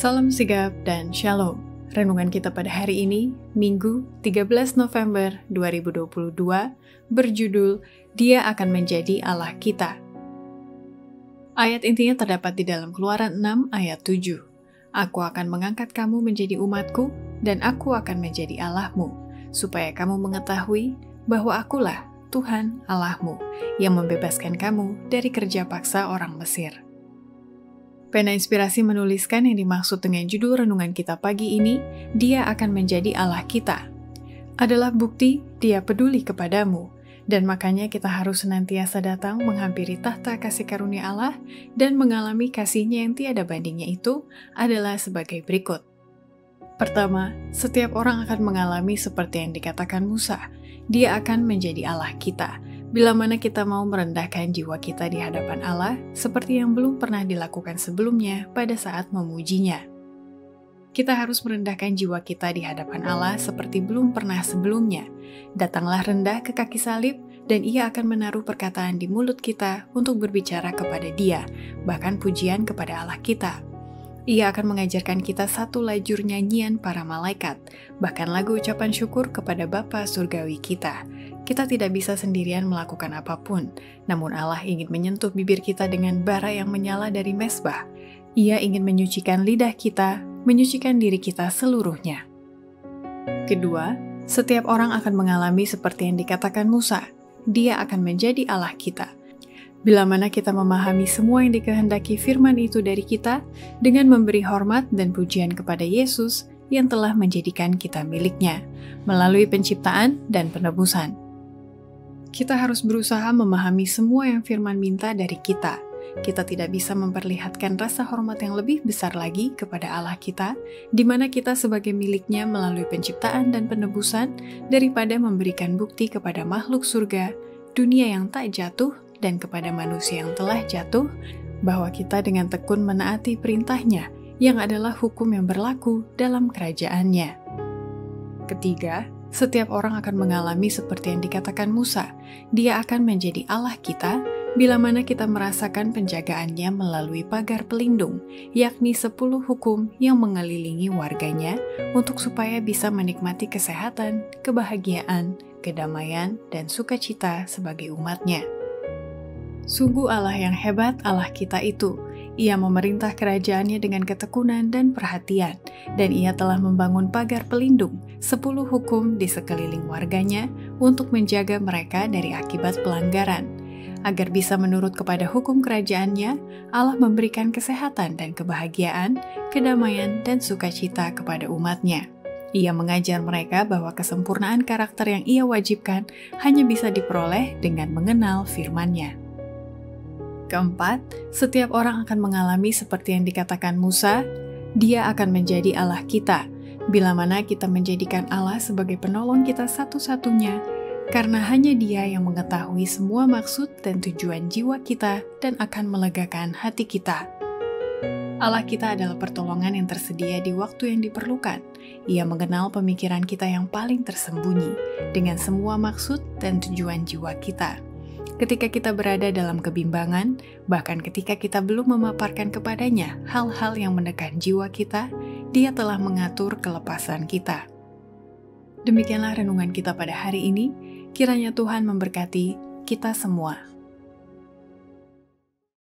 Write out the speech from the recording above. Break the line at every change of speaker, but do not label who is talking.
Salam sigap dan shalom. Renungan kita pada hari ini, Minggu 13 November 2022, berjudul Dia akan menjadi Allah kita. Ayat intinya terdapat di dalam Keluaran 6 ayat 7. Aku akan mengangkat kamu menjadi umatku, dan aku akan menjadi Allahmu, supaya kamu mengetahui bahwa akulah Tuhan Allahmu, yang membebaskan kamu dari kerja paksa orang Mesir. Pena Inspirasi menuliskan yang dimaksud dengan judul renungan kita pagi ini, Dia akan menjadi Allah kita, adalah bukti Dia peduli kepadamu, dan makanya kita harus senantiasa datang menghampiri tahta kasih karunia Allah dan mengalami kasih-Nya yang tiada bandingnya itu adalah sebagai berikut. Pertama, setiap orang akan mengalami seperti yang dikatakan Musa, Dia akan menjadi Allah kita, bila mana kita mau merendahkan jiwa kita di hadapan Allah, seperti yang belum pernah dilakukan sebelumnya pada saat memujinya. Kita harus merendahkan jiwa kita di hadapan Allah seperti belum pernah sebelumnya. Datanglah rendah ke kaki salib, dan Ia akan menaruh perkataan di mulut kita untuk berbicara kepada Dia, bahkan pujian kepada Allah kita. Ia akan mengajarkan kita satu lajur nyanyian para malaikat, bahkan lagu ucapan syukur kepada Bapa Surgawi kita. Kita tidak bisa sendirian melakukan apapun, namun Allah ingin menyentuh bibir kita dengan bara yang menyala dari mezbah. Ia ingin menyucikan lidah kita, menyucikan diri kita seluruhnya. Kedua, setiap orang akan mengalami seperti yang dikatakan Musa, Dia akan menjadi Allah kita. Bila mana kita memahami semua yang dikehendaki firman itu dari kita, dengan memberi hormat dan pujian kepada Yesus yang telah menjadikan kita miliknya, melalui penciptaan dan penebusan. Kita harus berusaha memahami semua yang firman minta dari kita. Kita tidak bisa memperlihatkan rasa hormat yang lebih besar lagi kepada Allah kita, di mana kita sebagai miliknya melalui penciptaan dan penebusan, daripada memberikan bukti kepada makhluk surga, dunia yang tak jatuh, dan kepada manusia yang telah jatuh, bahwa kita dengan tekun menaati perintahnya, yang adalah hukum yang berlaku dalam kerajaannya. Ketiga, setiap orang akan mengalami seperti yang dikatakan Musa, Dia akan menjadi Allah kita, bila mana kita merasakan penjagaannya melalui pagar pelindung, yakni 10 hukum yang mengelilingi warganya, untuk supaya bisa menikmati kesehatan, kebahagiaan, kedamaian, dan sukacita sebagai umatnya. Sungguh Allah yang hebat Allah kita itu. Ia memerintah kerajaannya dengan ketekunan dan perhatian, dan Ia telah membangun pagar pelindung, 10 hukum di sekeliling warganya untuk menjaga mereka dari akibat pelanggaran. Agar bisa menurut kepada hukum kerajaannya, Allah memberikan kesehatan dan kebahagiaan, kedamaian dan sukacita kepada umatnya. Ia mengajar mereka bahwa kesempurnaan karakter yang Ia wajibkan hanya bisa diperoleh dengan mengenal firman-Nya. Keempat, setiap orang akan mengalami seperti yang dikatakan Musa, Dia akan menjadi Allah kita, bila mana kita menjadikan Allah sebagai penolong kita satu-satunya, karena hanya Dia yang mengetahui semua maksud dan tujuan jiwa kita dan akan melegakan hati kita. Allah kita adalah pertolongan yang tersedia di waktu yang diperlukan. Ia mengenal pemikiran kita yang paling tersembunyi, dengan semua maksud dan tujuan jiwa kita. Ketika kita berada dalam kebimbangan, bahkan ketika kita belum memaparkan kepadanya hal-hal yang menekan jiwa kita, Dia telah mengatur kelepasan kita. Demikianlah renungan kita pada hari ini. Kiranya Tuhan memberkati kita semua.